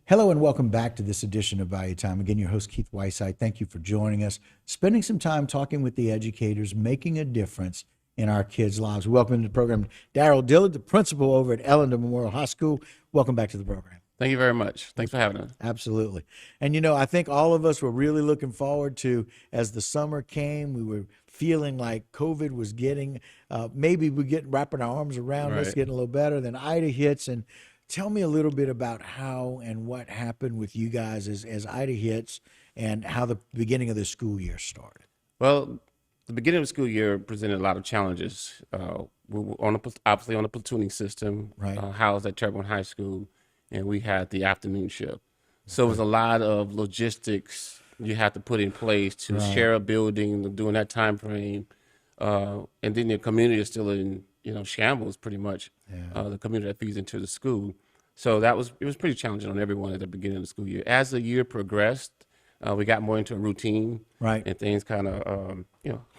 Hello and welcome back to this edition of Value Time. Again, your host, Keith Whiteside. Thank you for joining us, spending some time talking with the educators, making a difference in our kids' lives. Welcome to the program, Darrell Dillard, the principal over at Ellender Memorial High School. Welcome back to the program. Thank you very much. Thanks for having us. Absolutely. And, I think all of us were really looking forward to, as the summer came, we were feeling like COVID was getting, maybe we get wrapping our arms around us, Right. getting a little better. Then Ida hits. And tell me a little bit about how and what happened with you guys as Ida hits and how the beginning of the school year started. Well, the beginning of the school year presented a lot of challenges. We were obviously on a platooning system, Right. housed at Terrebonne High School, and we had the afternoon shift. So it was a lot of logistics you had to put in place to share a building during that time frame. And then the community is still in, shambles pretty much, the community that feeds into the school. So it was pretty challenging on everyone at the beginning of the school year. As the year progressed, we got more into a routine, Right. and things kind of,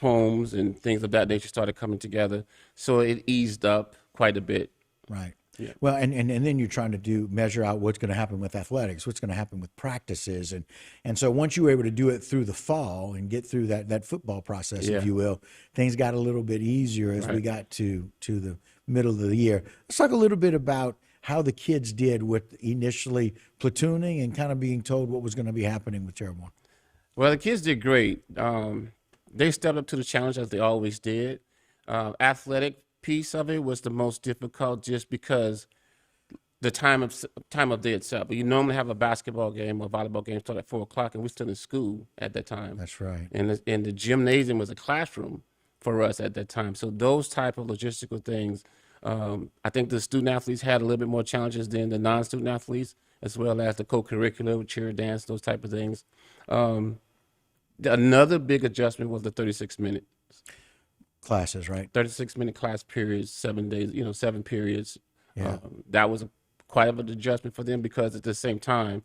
homes and things of that nature started coming together. So it eased up quite a bit. Right. Yeah. Well, and then you're trying to measure out what's going to happen with athletics, what's going to happen with practices. And so once you were able to do it through the fall and get through that football process, Yeah. if you will, things got a little bit easier as we Right. got to the middle of the year. Let's talk a little bit about how the kids did with initially platooning and kind of being told what was going to be happening with Terrebonne. Well, the kids did great. They stepped up to the challenge as they always did. Athletic piece of it was the most difficult just because the time of day itself. You normally have a basketball game or volleyball game start at 4 o'clock, and we're still in school at that time. That's right. And the gymnasium was a classroom for us at that time. So those type of logistical things, I think the student athletes had a little bit more challenges than the non-student athletes, as well as the co-curricular, cheer, dance, those type of things. Another big adjustment was the 36-minute Classes, right? 36-minute class periods, 7 days, 7 periods. Yeah. That was quite of an adjustment for them because at the same time,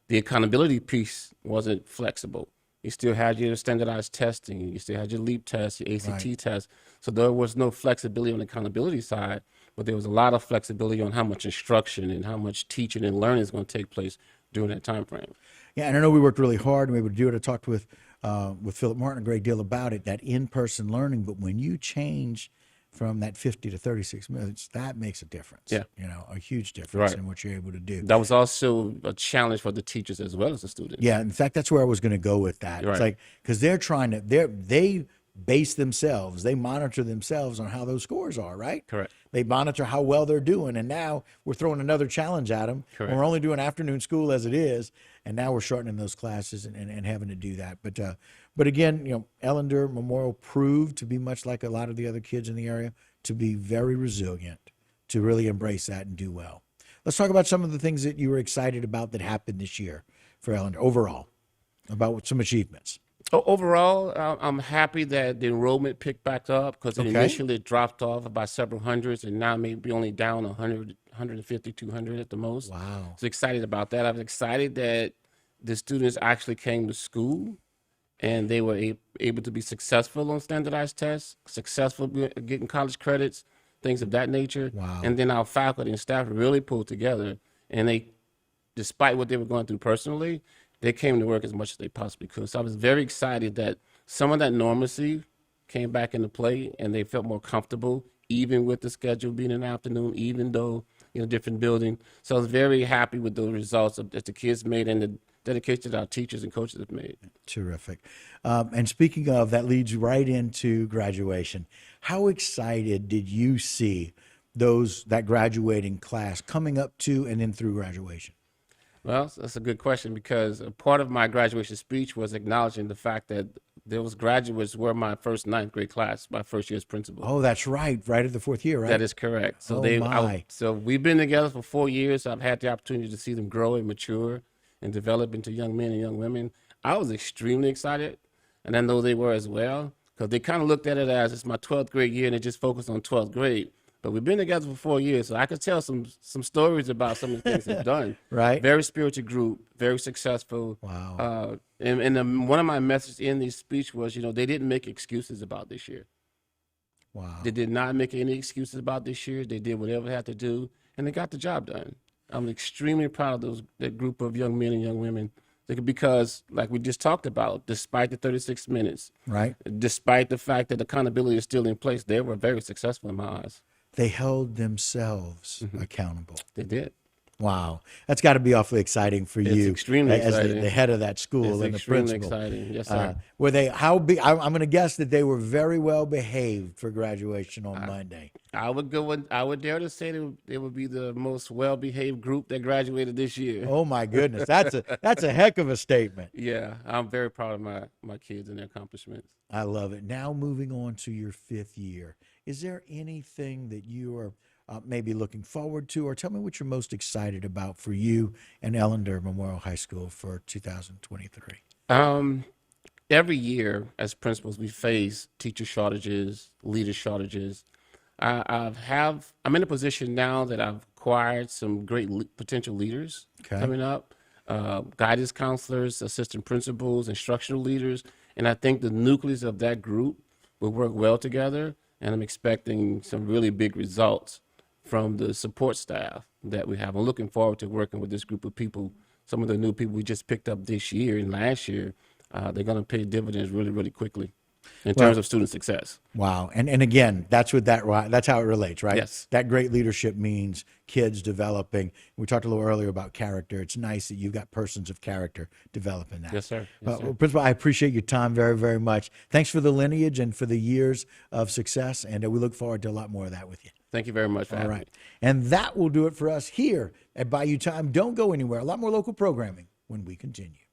the accountability piece wasn't flexible. You still had your standardized testing, you still had your LEAP test, your ACT Right. test. So there was no flexibility on the accountability side, but there was a lot of flexibility on how much instruction and how much teaching and learning is going to take place during that time frame. Yeah, and I know we worked really hard and we were able to do it. I talked with Philip Martin a great deal about it, that in-person learning. But when you change from that 50 to 36 minutes, that makes a difference. Yeah. A huge difference Right. in what you're able to do. That was also a challenge for the teachers as well as the students. Yeah, in fact, that's where I was going to go with that. It's Right. like because they base themselves, they monitor themselves on how those scores are, right? Correct. They monitor how well they're doing, and now we're throwing another challenge at them. Correct. And we're only doing afternoon school as it is, and now we're shortening those classes and having to do that. But again, Ellender Memorial proved to be much like a lot of the other kids in the area, to be very resilient, to really embrace that and do well. Let's talk about some of the things that you were excited about that happened this year for Ellender overall, about some achievements. Overall, I'm happy that the enrollment picked back up because Okay. initially it dropped off about several hundreds and now maybe only down 100, 150, 200 at the most. Wow. So excited about that. I was excited that the students actually came to school and they were able to be successful on standardized tests, successful getting college credits, things of that nature. Wow. And then our faculty and staff really pulled together and they, despite what they were going through personally, they came to work as much as they possibly could. So I was very excited that some of that normalcy came back into play and they felt more comfortable, even with the schedule being in the afternoon, even though in a different building. So I was very happy with the results that the kids made and the dedication that our teachers and coaches have made. Terrific. And speaking of, that leads right into graduation. How excited did you see that graduating class coming up to and then through graduation? Well, that's a good question because a part of my graduation speech was acknowledging the fact that those graduates were my first ninth grade class, my first year's principal. Oh, that's right. Right at the fourth year, right? That is correct. So Oh, my. so we've been together for 4 years. So I've had the opportunity to see them grow and mature and develop into young men and young women. I was extremely excited, and I know they were as well, because they kind of looked at it as it's my 12th grade year and they just focused on 12th grade. But we've been together for 4 years, so I could tell some stories about some of the things they've done. Right. Very spiritual group, very successful. Wow. One of my messages in this speech was, they didn't make excuses about this year. Wow. They did not make any excuses about this year. They did whatever they had to do, and they got the job done. I'm extremely proud of that group of young men and young women because, like we just talked about, despite the 36 minutes, Right? despite the fact that accountability is still in place, they were very successful in my eyes. They held themselves accountable. They did. Wow, that's got to be awfully exciting for you, extremely as exciting. the head of that school It's and the extremely principal. exciting. Yes, sir. Were they how big? I'm going to guess that they were very well behaved for graduation on Monday. I would dare to say it would be the most well-behaved group that graduated this year. Oh my goodness, that's a heck of a statement. Yeah, I'm very proud of my kids and their accomplishments. I love it. Now moving on to your 5th year, is there anything that you are maybe looking forward to, or tell me what you're most excited about for you and Ellender Memorial High School for 2023? Every year, as principals, we face teacher shortages, leader shortages. I'm in a position now that I've acquired some great potential leaders coming up, guidance counselors, assistant principals, instructional leaders, and I think the nucleus of that group will work well together. And I'm expecting some really big results from the support staff that we have. I'm looking forward to working with this group of people. Some of the new people we just picked up this year and last year, they're going to pay dividends really, really quickly in terms of student success. Wow. And again, that's how it relates, right? Yes. That great leadership means kids developing. We talked a little earlier about character. It's nice that you've got persons of character developing that. Yes, sir. Yes, sir. Well, Principal, I appreciate your time very, very much. Thanks for the lineage and for the years of success, and we look forward to a lot more of that with you. Thank you very much for All having right. me. And that will do it for us here at Bayou Time. Don't go anywhere. A lot more local programming when we continue.